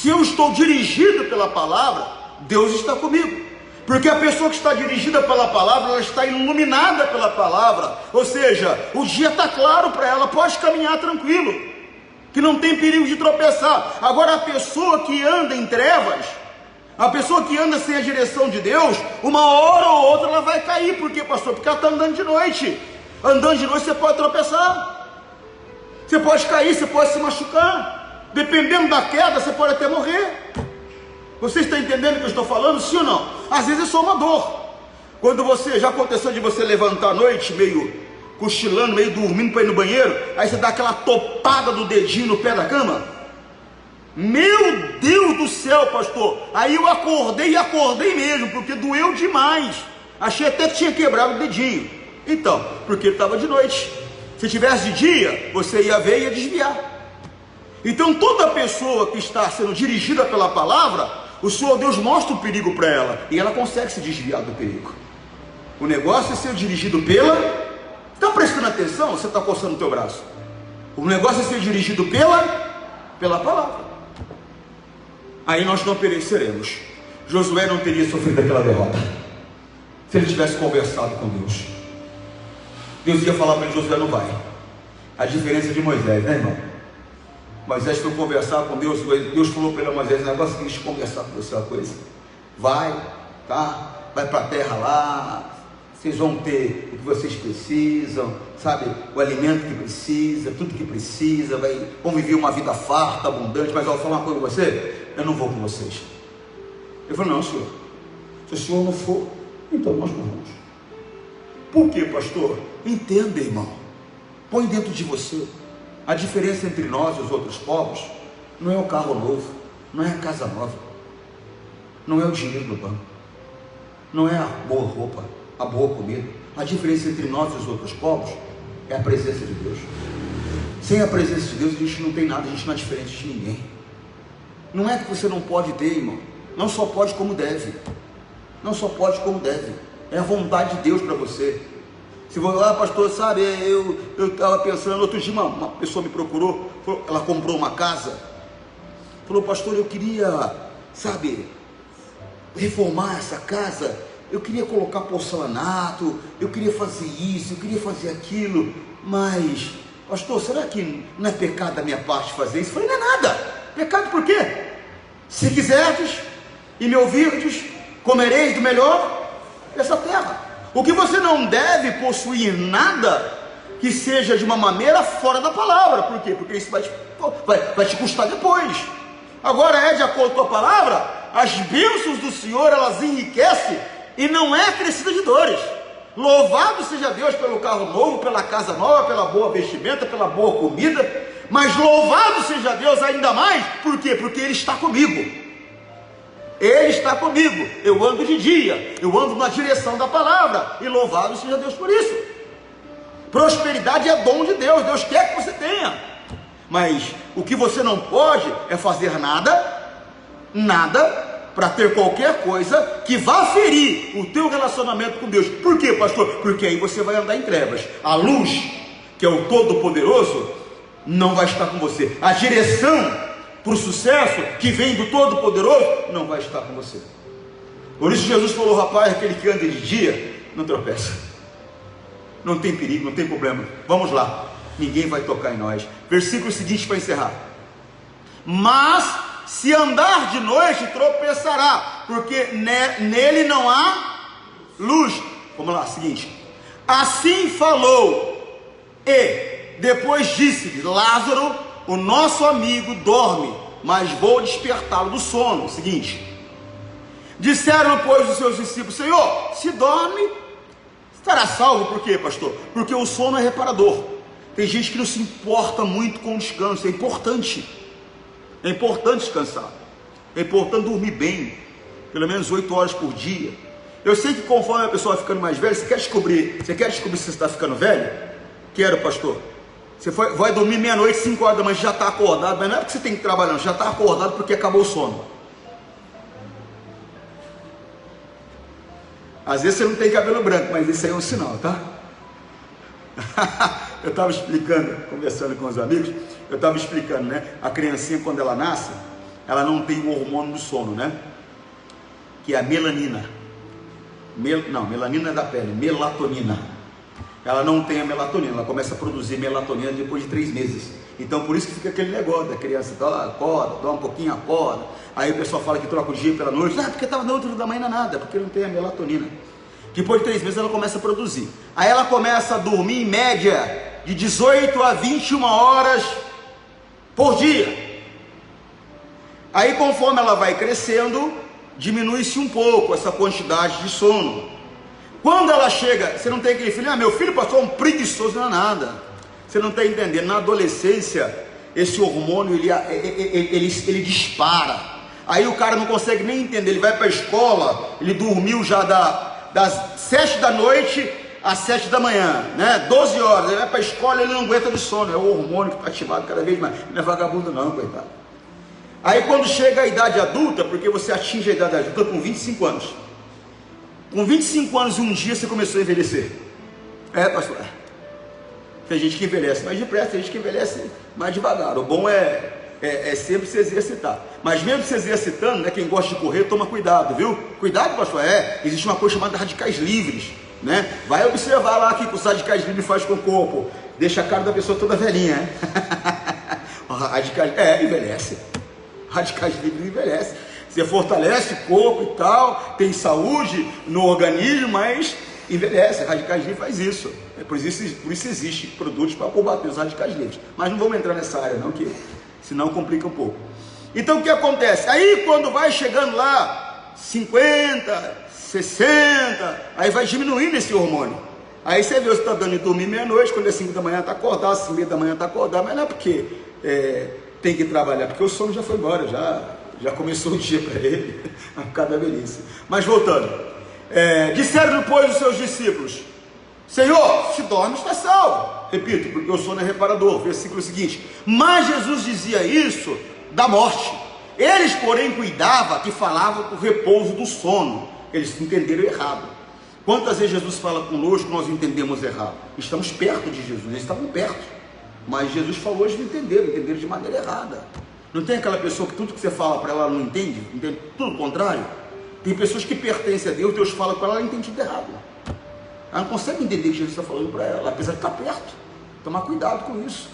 eu estou dirigido pela palavra, Deus está comigo. Porque a pessoa que está dirigida pela palavra, ela está iluminada pela palavra. Ou seja, o dia está claro para ela, pode caminhar tranquilo, que não tem perigo de tropeçar. Agora a pessoa que anda em trevas, a pessoa que anda sem a direção de Deus, uma hora ou outra ela vai cair. Por quê, pastor? Porque ela está andando de noite. Andando de noite você pode tropeçar, você pode cair, você pode se machucar. Dependendo da queda, você pode até morrer. Você está entendendo o que eu estou falando? Sim ou não? às vezes é só uma dor. Quando você, já aconteceu de você levantar à noite, meio cochilando, meio dormindo para ir no banheiro, aí você dá aquela topada do dedinho no pé da cama? Meu Deus do céu, pastor, aí eu acordei mesmo, porque doeu demais, achei até que tinha quebrado o dedinho. Então, porque estava de noite. Se tivesse de dia, você ia ver e ia desviar. Então toda pessoa que está sendo dirigida pela palavra, o Senhor Deus mostra o perigo para ela, e ela consegue se desviar do perigo. O negócio é ser dirigido pela... Está prestando atenção? Você está coçando o teu braço. O negócio é ser dirigido pela palavra. Aí nós não pereceremos. Josué não teria sofrido aquela derrota se ele tivesse conversado com Deus. Deus ia falar para ele: Josué, não vai. A diferença de Moisés, né, irmão? Moisés foi conversar com Deus. Deus falou para ele: Moisés, o negócio é que deixa eu conversar com você uma coisa. Vai, tá? Vai para a terra lá. Vocês vão ter o que vocês precisam, sabe? O alimento que precisa, tudo que precisa. Vão viver uma vida farta, abundante. Mas eu vou falar uma coisa com você: eu não vou com vocês. Eu falei: não, senhor. Se o senhor não for, então nós não vamos. Por quê, pastor? Entenda, irmão. Põe dentro de você. A diferença entre nós e os outros povos não é o carro novo, não é a casa nova, não é o dinheiro do banco, não é a boa roupa, a boa comida. A diferença entre nós e os outros povos é a presença de Deus. Sem a presença de Deus a gente não tem nada, a gente não é diferente de ninguém. Não é que você não pode ter, irmão, não só pode como deve. Não só pode como deve. É a vontade de Deus para você. Se você, pastor, sabe, eu estava pensando, outro dia uma pessoa me procurou, ela comprou uma casa, falou: pastor, eu queria, sabe, reformar essa casa, eu queria colocar porcelanato, eu queria fazer isso, eu queria fazer aquilo, mas, pastor, será que não é pecado da minha parte fazer isso? Eu falei: não é nada. Pecado por quê? Se quiserdes e me ouvirdes, comereis do melhor dessa terra. O que você não deve possuir nada que seja de uma maneira fora da palavra. Por quê? Porque isso vai te custar depois. Agora, é de acordo com a palavra, as bênçãos do Senhor, elas enriquecem e não é acrescida de dores. Louvado seja Deus pelo carro novo, pela casa nova, pela boa vestimenta, pela boa comida, mas louvado seja Deus ainda mais, por quê? Porque Ele está comigo. Ele está comigo, eu ando de dia, eu ando na direção da palavra, e louvado seja Deus por isso. Prosperidade é dom de Deus, Deus quer que você tenha, mas o que você não pode é fazer nada para ter qualquer coisa que vá ferir o teu relacionamento com Deus. Por quê, pastor? Porque aí você vai andar em trevas. A luz, que é o Todo-Poderoso, não vai estar com você. A direção para o sucesso que vem do Todo-Poderoso não vai estar com você. Por isso Jesus falou: rapaz, aquele que anda de dia não tropeça, não tem perigo, não tem problema. Vamos lá, ninguém vai tocar em nós. Versículo seguinte para encerrar: mas se andar de noite tropeçará, porque nele não há luz. Vamos lá, seguinte: assim falou, e depois disse-lhe: Lázaro, o nosso amigo, dorme, mas vou despertá-lo do sono. Seguinte: disseram, pois, os seus discípulos: Senhor, se dorme, estará salvo. Por quê, pastor? Porque o sono é reparador. Tem gente que não se importa muito com o descanso. É importante descansar, é importante dormir bem, pelo menos 8 horas por dia. Eu sei que conforme a pessoa vai ficando mais velha, você quer descobrir se você está ficando velho? Quero, pastor. Você vai dormir meia-noite, 5 horas da manhã, já está acordado, mas não é porque você tem que trabalhar, não, já está acordado porque acabou o sono. Às vezes você não tem cabelo branco, mas isso aí é um sinal, tá? Eu estava explicando, conversando com os amigos, eu estava explicando, né? A criancinha, quando ela nasce, ela não tem o hormônio do sono, né? Que é a melanina. Melanina é da pele, melatonina. Ela não tem a melatonina, ela começa a produzir melatonina depois de 3 meses. Então por isso que fica aquele negócio da criança, acorda, dorme um pouquinho, acorda. Aí o pessoal fala que troca o dia pela noite, porque estava no outro da manhã, não é nada, porque não tem a melatonina. Depois de 3 meses ela começa a produzir. Aí ela começa a dormir em média de 18 a 21 horas por dia. Aí conforme ela vai crescendo, diminui-se um pouco essa quantidade de sono. Quando ela chega, você não tem aquele filho, meu filho passou um preguiçoso, não é nada. Você não está entendendo, na adolescência, esse hormônio, ele dispara. Aí o cara não consegue nem entender, ele vai para a escola, ele dormiu já das 7 da noite às 7 da manhã, né? 12 horas, ele vai para a escola, ele não aguenta de sono, é o hormônio que está ativado cada vez mais. Não é vagabundo não, coitado. Aí quando chega a idade adulta, porque você atinge a idade adulta com 25 anos. Com 25 anos, um dia você começou a envelhecer. Pastor, tem gente que envelhece mais depressa, tem gente que envelhece mais devagar. O bom é sempre se exercitar. Mas mesmo se exercitando, né, quem gosta de correr, toma cuidado, viu? Cuidado, pastor, existe uma coisa chamada radicais livres, né? Vai observar lá o que os radicais livres faz com o corpo. Deixa a cara da pessoa toda velhinha, né? Radicais, envelhece. Radicais livres envelhece. Você fortalece o corpo e tal, tem saúde no organismo, mas envelhece. Radicais livres faz isso. Por isso existe produtos para combater os radicais livres. Mas não vamos entrar nessa área não, que senão complica um pouco. Então o que acontece? Aí quando vai chegando lá 50, 60, aí vai diminuindo esse hormônio. Aí você vê, você está dando de dormir meia-noite, quando é 5 da manhã está acordado, 5 da manhã está acordado, mas não é porque tem que trabalhar, porque o sono já foi embora, já começou o dia para ele, a cada velhice. Mas voltando, disseram depois os seus discípulos: Senhor, se dorme está salvo. Repito, porque o sono é reparador. Versículo seguinte: mas Jesus dizia isso da morte. Eles, porém, cuidavam que falava do repouso do sono. Eles entenderam errado. Quantas vezes Jesus fala conosco, nós entendemos errado? Estamos perto de Jesus, eles estavam perto, mas Jesus falou, eles não entenderam de maneira errada. Não tem aquela pessoa que tudo que você fala para ela não entende tudo o contrário? Tem pessoas que pertencem a Deus, Deus fala para ela entende tudo errado. Ela não consegue entender o que Jesus está falando para ela, apesar de estar perto. Toma cuidado com isso.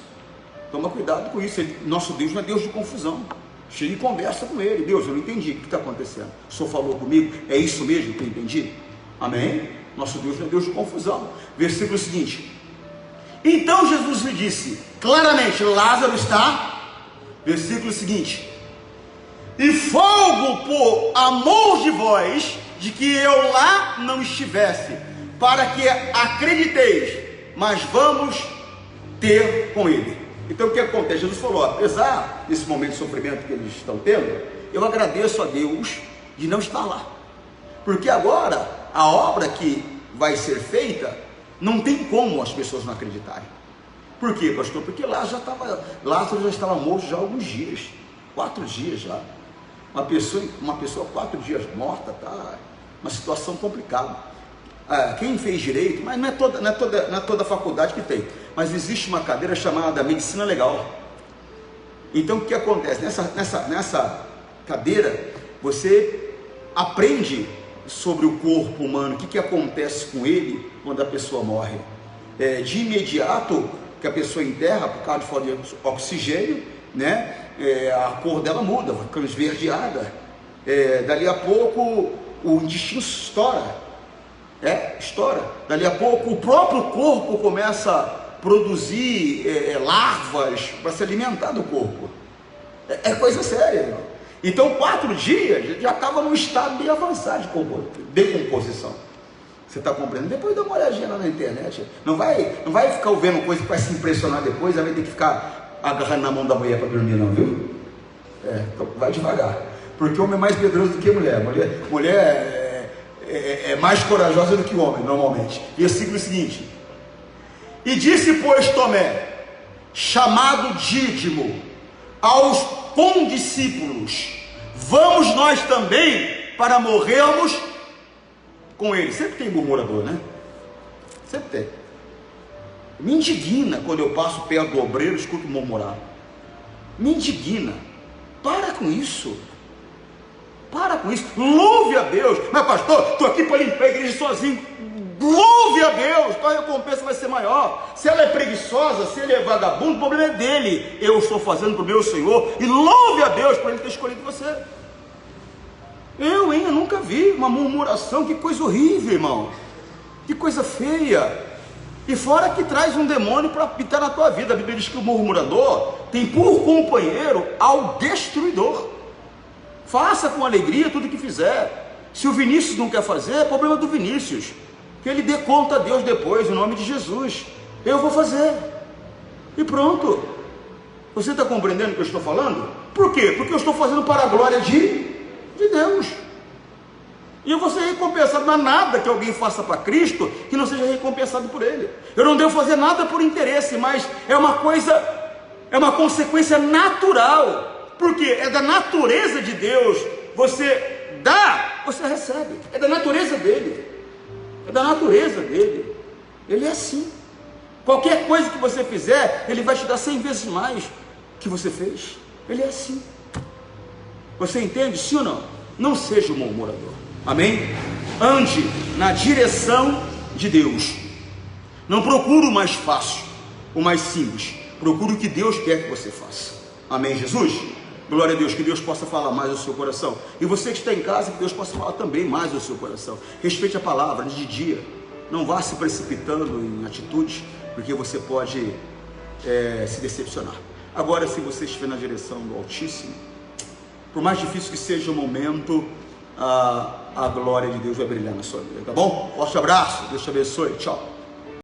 Toma cuidado com isso. Nosso Deus não é Deus de confusão. Chega e conversa com ele. Deus, eu não entendi o que está acontecendo. O Senhor falou comigo, é isso mesmo que eu entendi? Amém? Nosso Deus não é Deus de confusão. Versículo seguinte: então Jesus lhe disse claramente: Lázaro está. Versículo seguinte: e folgo por amor de vós, de que eu lá não estivesse, para que acrediteis, mas vamos ter com ele. Então o que acontece? Jesus falou: apesar desse momento de sofrimento que eles estão tendo, eu agradeço a Deus de não estar lá, porque agora a obra que vai ser feita, não tem como as pessoas não acreditarem. Por quê, pastor? Porque Lázaro já estava morto já há alguns dias, 4 dias já. Uma pessoa 4 dias morta, tá uma situação complicada. Quem fez direito, mas não é toda faculdade que tem, mas existe uma cadeira chamada medicina legal. Então o que acontece? Nessa cadeira você aprende sobre o corpo humano, o que acontece com ele quando a pessoa morre. De imediato que a pessoa enterra, por causa de falta de oxigênio, né? A cor dela muda, fica esverdeada. Dali a pouco o intestino estoura. Dali a pouco o próprio corpo começa a produzir larvas para se alimentar do corpo. É coisa séria, irmão. Então 4 dias já estava num estado bem avançado de decomposição. Você está compreendendo? Depois dá uma olhadinha lá na internet. Não vai ficar vendo coisa que vai se impressionar depois, vai ter que ficar agarrando na mão da mulher para dormir não, viu? Então vai devagar. Porque o homem é mais medroso do que a mulher. Mulher é mais corajosa do que o homem, normalmente. Versículo seguinte: e disse, pois, Tomé, chamado Dídimo, aos condiscípulos: vamos nós também para morrermos com ele. Sempre tem murmurador, né? Sempre tem. Me indigna quando eu passo perto do obreiro e escuto murmurar. Me indigna. Para com isso. Para com isso. Louve a Deus. Mas pastor, estou aqui para limpar a igreja sozinho. Louve a Deus. Tua recompensa vai ser maior. Se ela é preguiçosa, se ele é vagabundo, o problema é dele. Eu estou fazendo para o meu Senhor. E louve a Deus por ele ter escolhido você. Eu nunca vi uma murmuração. Que coisa horrível, irmão. Que coisa feia. E fora que traz um demônio para habitar na tua vida. A Bíblia diz que o murmurador tem por companheiro ao destruidor. Faça com alegria tudo que fizer. Se o Vinícius não quer fazer, é problema do Vinícius, que ele dê conta a Deus depois, em nome de Jesus. Eu vou fazer, e pronto. Você está compreendendo o que eu estou falando? Por quê? Porque eu estou fazendo para a glória de Deus. E eu vou ser recompensado. Não há nada que alguém faça para Cristo que não seja recompensado por Ele. Eu não devo fazer nada por interesse, mas é uma coisa, é uma consequência natural, porque é da natureza de Deus. Você dá, você recebe. É da natureza dele. É da natureza dele. Ele é assim. Qualquer coisa que você fizer, Ele vai te dar 100 vezes mais que você fez. Ele é assim. Você entende? Sim ou não? Não seja um murmurador. Amém? Ande na direção de Deus. Não procure o mais fácil, o mais simples. Procure o que Deus quer que você faça. Amém, Jesus? Glória a Deus, que Deus possa falar mais ao seu coração. E você que está em casa, que Deus possa falar também mais ao seu coração. Respeite a palavra de dia. Não vá se precipitando em atitudes, porque você pode se decepcionar. Agora, se você estiver na direção do Altíssimo, por mais difícil que seja o momento, a glória de Deus vai brilhar na sua vida, tá bom? Forte abraço, Deus te abençoe, tchau.